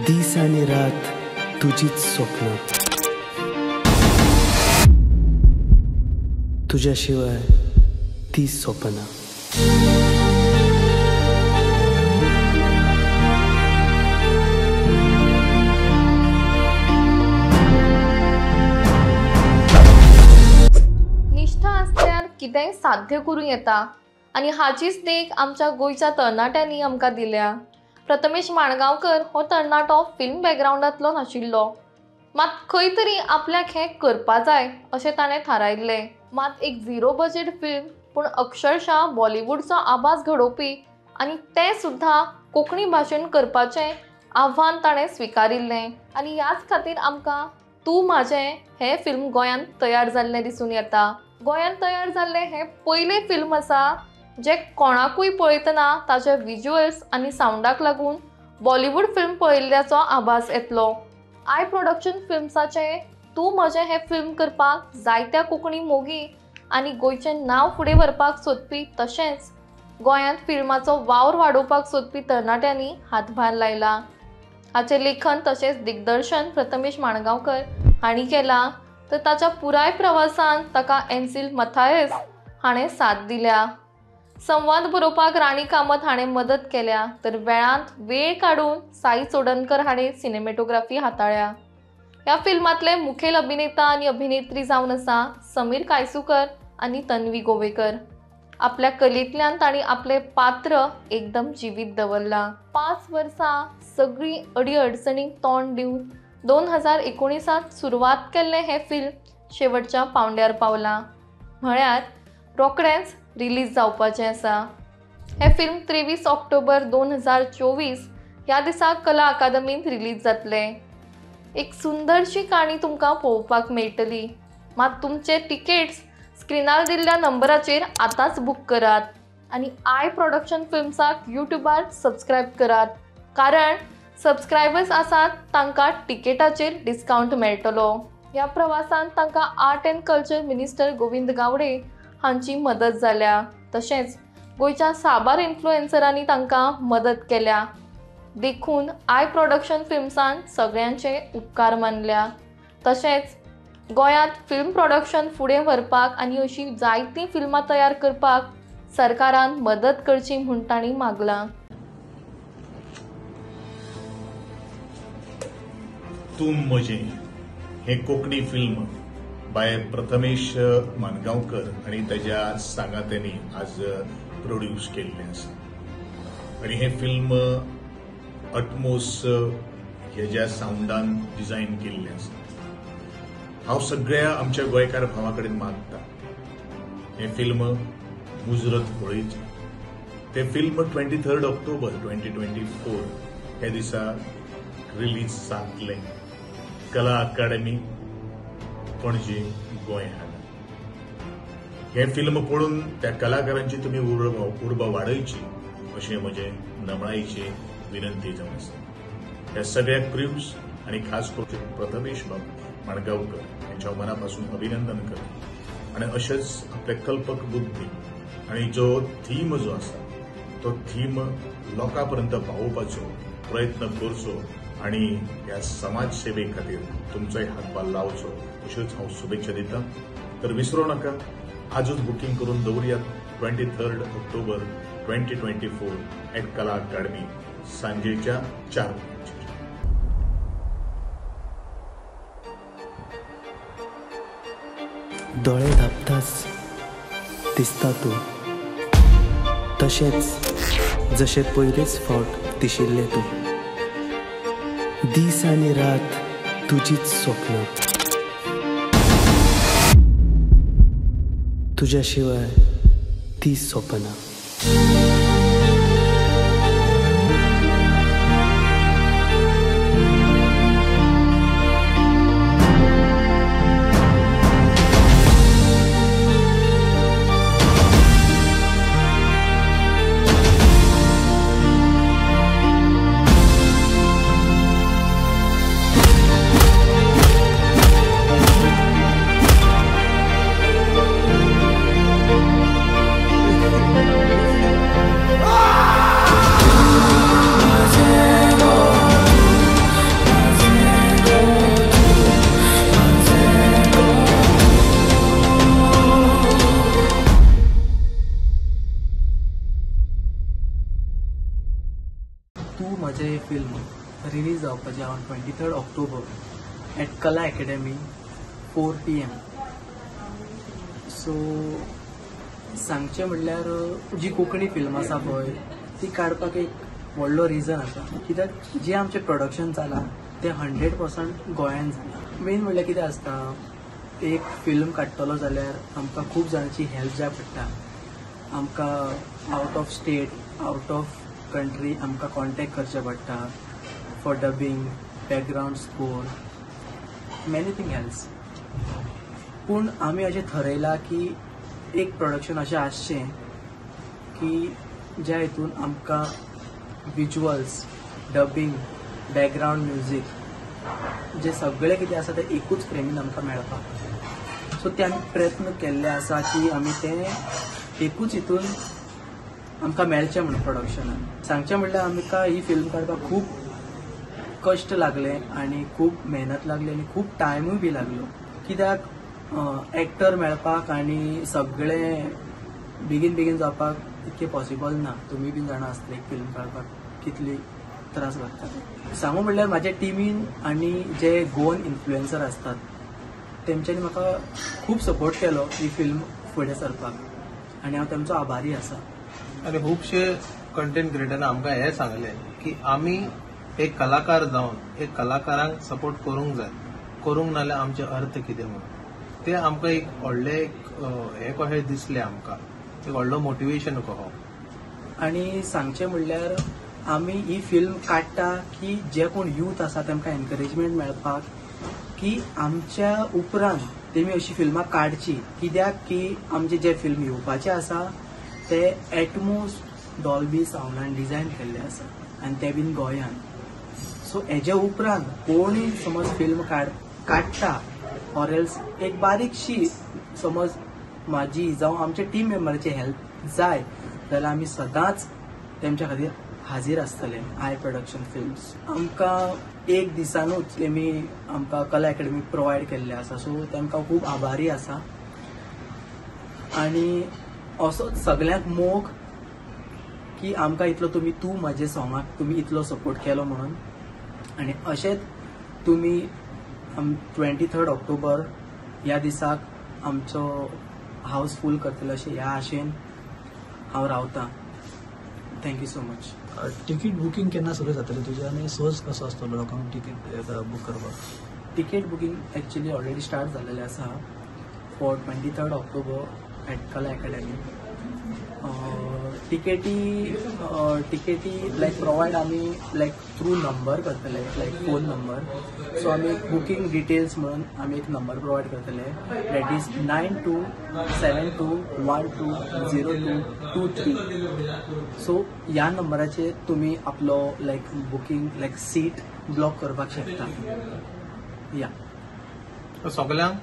दीस आणि रात तुझीच स्वप्न, तुझ्याशिवाय ती स्वप्न. निष्ठा असल्यार कितेंय साध्य करूं येता आनी हाचीच देख आमच्या गोंयच्या तरणाट्यांनी आमकां दिल्या. प्रथमेश माणगांवकर हो तरणाटो फिल्म बॅकग्रावंडांतलो नाशिल्लो, मात खंय तरी आपल्याक हें करपा जाय अशें ताणें थारायिल्लें. मात एक झिरो बजेट फिल्म पूण अक्षरशः बॉलिवूडचो आवाज घडोवपी आनी तें सुद्धा कोंकणी भाशेन करपाचें आव्हान ताणें स्विकारिल्लें. आनी ह्याच खातीर आमकां तूं म्हाजें हें फिल्म गोंयांत तयार जाल्लें दिसून येता. गोंयांत तयार जाल्लें हें पयलें फिल्म आसा जे कोणाकूय पळयतना ताचे विज्युअल्स आनी सावंडाक लागून बॉलिवूड फिल्म पळयिल्ल्याचो आभास येतलो. आय प्रोडक्शन फिल्म्साचें तूं म्हजें हें फिल्म करपाक जायत्या कोंकणी मोगी आनी गोंयचें नांव फुडें व्हरपाक सोदपी तशेंच गोंयांत फिल्माचो वावर वाडोवपाक सोदपी तरणाट्यांनी हातभार लायला. हाचें लेखन तशेंच दिग्दर्शन प्रथमेश माणगांवकर हांणी केलां, तर ताच्या पुराय प्रवासान ताका एन्सिल मथायस हाणें साथ दिल्या. संवाद बरोवपाक राणी कामत हाणें मदत केल्या, तर वेळांत वेळ काडून साई चोडणकर हाणें सिनेमॅटोग्राफी हाताळ्या. ह्या फिल्मांतले मुखेल अभिनेता आनी अभिनेत्री जावन आसा समीर कायसुकर आनी तन्वी गोवेकर. आपल्या कलेंतल्यान तांणी आपलें पात्र एकदम जिवीत दवरलां. 5 वर्सां सगळीं अडीअडचणींक तोंड दिवन 2019 सुरवात केल्लें हें फिल्म शेवटच्या पांवड्यार पावलां, म्हळ्यार रोखडेंच रिलीज जावपाचें आसा. हें फिल्म 23 ऑक्टोबर 2024 ह्या दिसा कला अकादमींत रिलीज जातलें. एक सुंदरशी काणी तुमकां पळोवपाक मेळटली, मात तुमचे तिकेट्स स्क्रिनार दिल्ल्या नंबराचेर आतांच बूक करात आनी आय प्रोडक्शन फिल्म्साक यूट्यूबार सबस्क्रायब करात, कारण सबस्क्रायबर्स आसात तांकां तिकेटाचेर डिस्कावंट मेळटलो. ह्या प्रवासान तांकां art and culture minister Govind Gawade हांची मदत जाल्या, तशेंच गोंयच्या साबार इन्फ्लुएन्सरांनी तांकां मदत केल्या. देखून आय प्रोडक्शन फिल्म्सान सगळ्यांचे उपकार मानल्या. तशेंच गोंयांत फिल्म प्रोडक्शन फुडें व्हरपाक आनी अशीं जायतीं फिल्मां तयार करपाक सरकारान मदत करची म्हूण तांणी मागलां. तूं म्हजें हें कोंकणी फिल्म बाय प्रथमेश माणगांवकर आनी ताच्या सांगात्यांनी आज प्रोड्यूस केल्लें आसा. आनी हें फिल्म अटमोस हेज्या सावंडान डिझायन केल्लें आसा. हांव सगळ्या आमच्या गोंयकार भावां कडेन मागता, हें फिल्म मुजरत पळयचें. तें फिल्म 23 ऑक्टोबर 2024 ह्या दिसा रिलीज जातलें. कला अकादमी पणजे गोंय हांगा. हें फिल्म पळोवन त्या कलाकारांची तुमी उर्बा वाडयची अशें म्हजें नमळायेची विनंती जावन आसा. ह्या सगळ्या क्रूज आनी खास करून प्रथमेश माणगांवकर हांच्या मना पासून अभिनंदन करता. आनी अशेंच आपले कल्पक बुद्धी आनी जो थीम जो आसा तो थीम लोकां पर्यंत पावोवपाचो प्रयत्न करचो आनी ह्या समाज सेवे खातीर तुमचोय हातभार लावचो अश्योच हांव शुभेच्छा दितां. तर विसरूं नाका, आजूच बुकींग करून दवरयात. 23 ऑक्टोबर 2024 एट कला अकादमी सांजेच्या 4 वरांचेर. दोळे धांपताच दिसता तूं, तशेंच जशें पयलेच फावट दिशिल्लें तूं. दीस आनी रात तुजीच स्वप्न, तुझ्याशिवाय ती स्वप्न. रिलीज जावपाचें on 23 October at Kala academy 4 PM. So सांगचें म्हणल्यार जी कोंकणी फिल्म आसा पळय ती काडपाक एक व्हडलो रिजन आसा, कित्याक जें आमचें प्रोडक्शन जालां तें 100% गोंयांत जालां. मेन म्हणल्यार कितें आसता, एक फिल्म काडटलो जाल्यार आमकां खूब जाणांची हेल्प जाय पडटा. आमकां out of state, out of country आमकां कॉन्टेक्ट करचें पडटा for dubbing, background score, many thing else. पूण आमी अशें थरयलां की एक प्रोडक्शन अशें आसचें की ज्या हितून आमकां विज्युअल्स, डबिंग, बॅकग्रावंड म्युजीक जे सगळें कितें आसा तें एकूच फ्रेमीन आमकां मेळपाक. सो ते आमी प्रयत्न केल्ले आसा की आमी तें एकूच हितून आमकां मेळचें म्हणून प्रोडक्शनान. सांगचें म्हणल्यार आमकां ही फिल्म काडपाक खूब कश्ट लागले आनी खूब मेहनत लागली आनी खूब टायमूय बी लागलो, कित्याक एक्टर मेळपाक आनी सगळें बेगीन बेगीन जावपाक इतकें पॉसिबल ना. तुमी बीन जाणा आसतले एक फिल्म काडपाक कितली त्रास लागता. सांगू म्हणल्यार म्हाज्या टिमीन आनी जे गोवन इन्फ्लुएन्सर आसतात तेंच्यांनी म्हाका खूब सपोर्ट केलो ही फिल्म फुडें सरपाक आनी हांव तेंचो आभारी आसा. आनी खुबशे कंटेंट क्रिएटरान आमकां हें सांगलें की आमी एक कलाकार जावन एक कलाकारांक सपोर्ट करूंक जाय, करूंक नाल्यार आमचे अर्थ कितें म्हणून. ते आमकां एक व्हडलें हें कशें दिसलें, आमकां एक व्हडलो मोटिवेशन कहो. आनी सांगचें म्हणल्यार आमी ही फिल्म काडटा की जे कोण यूथ आसा तांकां एनकरेजमेंट मेळपाक की आमच्या उपरांत तेमी अशी फिल्मां काडची, कित्याक की आमचे जे फिल्म येवपाचे आसा ते एटमोस डॉल्बी सावंडान डिझायन केल्ले आसा आनी ते बीन गोंयान. सो हेजे उपरांत कोणूय समज फिल्म काडटा ऑर एल्स एक बारीकशी समज म्हाजी जावं आमच्या टीम मेंबराची हेल्प जाय जाल्यार आमी सदांच तेमच्या खातीर हाजीर आसतले. आय प्रोडक्शन फिल्म्स आमकां एक दिसानूच तेमी आमकां कला अकॅडमी प्रोवायड केल्ले आसा, सो तेमकां खूब आभारी आसा. आनी असोच सगळ्यांक मोग की आमकां इतलो तुमी तूं म्हाजे सॉंगाक तुमी इतलो सपोर्ट केलो म्हणून. आनी अशेंच तुमी 23 ऑक्टोबर ह्या दिसाक आमचो हावस फूल करतले अशें ह्या आशेन हांव रावतां. Thank you so much. Ticket booking केन्ना सुरू जातलें तुजें आनी सोर्स कसो आसतलो लोकांक तिकीट बूक करपाक? Ticket booking actually already start जाल्लेलें आसा for 23 October at Kala Academy. टिकेटी लायक प्रोवायड आमी लायक थ्रू नंबर करतले, लायक फोन नंबर. सो आमी बुकींग डिटेल्स म्हणून आमी एक नंबर प्रोवायड करतले, दॅट इज 9272120223. सो ह्या नंबराचेर तुमी आपलो like booking like seat block करपाक शकता. या सगळ्यांक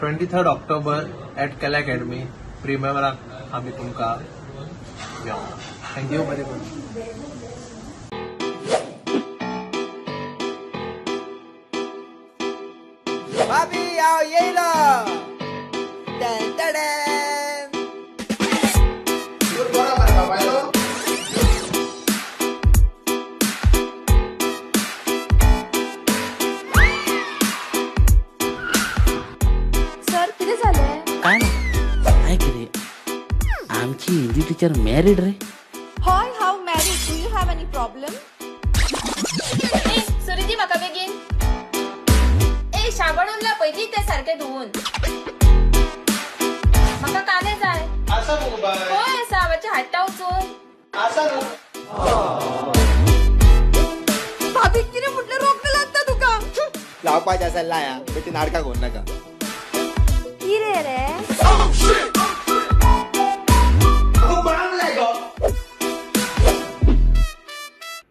23 ऑक्टोबर एट कला अकॅडमी प्रिमियराक आमी तुमकां घेवं. थँक्यू. बरें करून. Babi, ao yelo. Dan dan dan. Sir किती झालंय? काय किती आमची Hindi teacher married ray. Hi, how married? Do you have any problem? सुरीजी म्हाका बेगीन. शाबण उरला पयली ते सारखे धुवून. म्हाका कांदे जाय. आसा मुगो बाय. होय आसा, मातशें हाडटा वचून. आसा न्हू. भाभी किती म्हटलं रोखलं लागतं तुका? लावपाचें आसा लाया, बेटी नाटकां करूं नाका. किरे रे?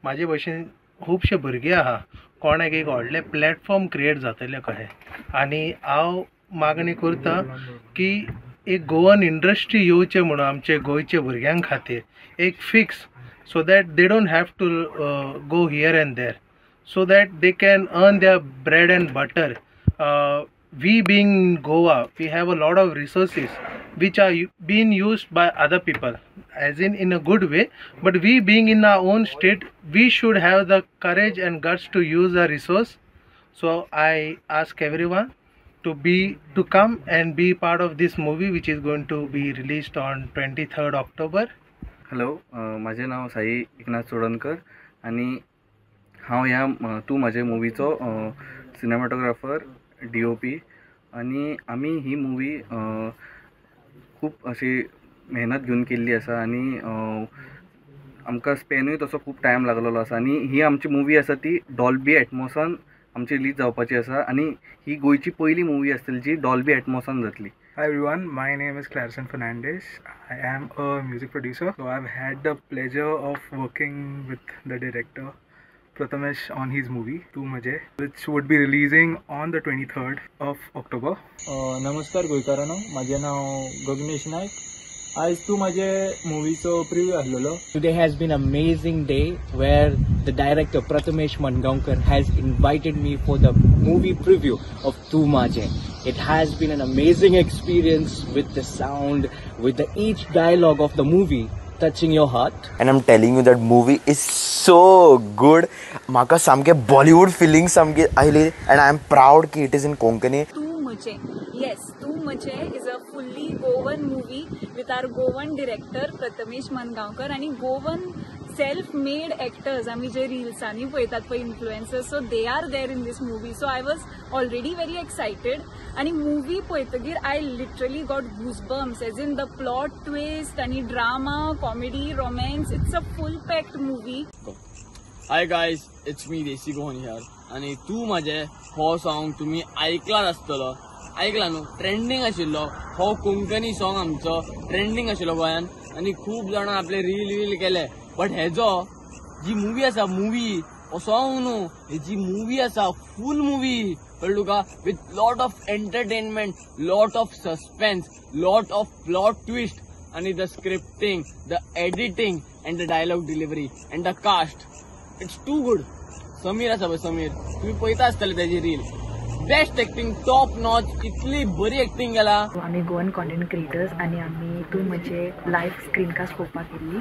म्हाजे भशेन खुबशे भुरगे आहा कोणाक एक व्हडले प्लॅटफॉर्म क्रिएट जातले कशें. आनी हांव मागणी करता की एक गोवन इंडस्ट्री येवचे म्हणून आमचे गोंयचे भुरग्यां खातीर एक fix, so that they don't have to go here and there, so that they can earn their bread and butter. We being Goa, we have a lot of resources. which are being used by other people, as in a good way. But we being in our own state, we should have the courage and guts to use the resource. So I ask everyone to come and be part of this movie, which is going to be released on 23rd October. Hello, माझे नाव साई एकनाथ सोडणकर आणि हांव ह्या तूं म्हजे मुवीचो cinematographer DOP आणि आमी ही movie खूप अशी मेहनत घेवन केल्ली आसा आणि आमकां स्पेनूय तसो खूप टायम लागलेलो आसा आणि ही आमची मुवी आसा ती डॉल्बी एटमॉसान आमची रिलीज जावपाची आसा आणि ही गोयची पहिली मुवी आसतली जी डॉल्बी एटमॉसान जातली. Hi everyone, my name is Clarison Fernandez. I am a music producer. So I've had the pleasure of working with the director Prathamesh on his movie Tu Majhe, which would be releasing on the 23rd of October. नमस्कार गोंयकारांनो, माझे नाव गगनेश नायक. आज तू माझे मुवीचो preview आसलेलो. Today has been an amazing day where the director Prathamesh Mangaonkar has invited me for the movie preview of Tu Majhe. It has been an amazing experience with the sound, with the each dialogue of the movie touching your heart. And I'm telling you that movie is so good. Maka samke Bollywood feeling samke aile, and I am proud ki it is in Konkani. Tu Majhe. Yes, Tu Majhe is a fully Goan movie with our Goan director Prathamesh Mangaonkar and Goan self-made actors. आम्ही जे रील्सांनी पळयतात पळय influencers, so they are there in this movie. So I was already very excited आणि movie पळयतकीर I literally got goosebumps as in the plot twist आणि drama, comedy, romance. It's a full packed movie. Hi guys, it's me Desi Gohan here. आणि तू माझे हो song तुम्ही ऐकलाच आसतलो. ऐकला न्हू? ट्रेंडिंग आशिल्लो हो कोंकणी सॉंग आमचो ट्रेंडिंग आशिल्लो गोंयान आणि खूप जाणां आपले रील केले. बट हेजो जी मूवी आसा, मूवी हो सॉंग न्हू, हेजी मूवी आसा फूल मूवी, कळ्ळें तुका, with lot of entertainment, lot of suspense, lot of plot twist आणि the scripting, the editing and the dialogue delivery and the cast. It's too good. Sameer आसा पळय, समीर, तुम्ही पळयता आसतले तेजी reel. Best acting, top notch, इतली बरी एक्टिंग केला. आम्ही गोवन कॉन्टेंट क्रिएटर्स आणि आम्ही तू म्हणजे लायव्ह स्क्रीनकास्ट पळोवपाक गेल्ली.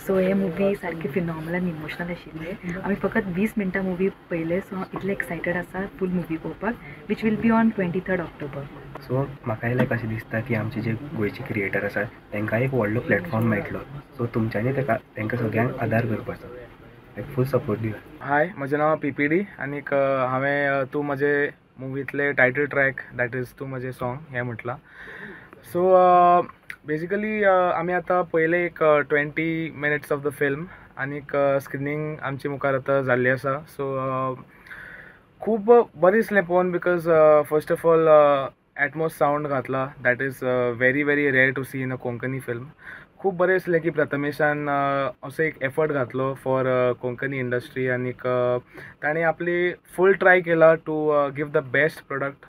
सो हे मुवी सारकी फिनॉमिनल आनी इमोशनल आशिल्ले. आम्ही फकत 20 मिनटां मुवी पळयले. सो इतले एक्सायटेड आसा फूल मुवी पळोवपाक, which will be on 23rd October. So म्हाकाय अशें दिसता की आमचे जे गोंयचे क्रिएटर आसा तांकां एक व्हडलो प्लॅटफॉर्म मेळटलो. सो तुमच्यांनी तांकां सगळ्यांक आदार करपाचो, फूल सपोर्ट दिवं. हाय, म्हजें नाव PPD आणि हांवें तू म्हजे मुवीतले टायटल ट्रॅक दॅट इज तू म्हजे सॉंग हें म्हटलां. सो बेसिकली आमी आतां पयले एक 20 मिनिट्स ऑफ द फिल्म आणि स्क्रिनींग आमचे मुखार आतां जाल्ली आसा. सो खूब बरें दिसलें पळोवन, because first of all Atmos sound घातला that is very very rare to see in a Konkani film. खूप बरें दिसलें की प्रथमेशान असो एक एफर्ट घातलो फॉर कोंकणी इंडस्ट्री आणि ताणें आपली फूल ट्राय केला to give the best product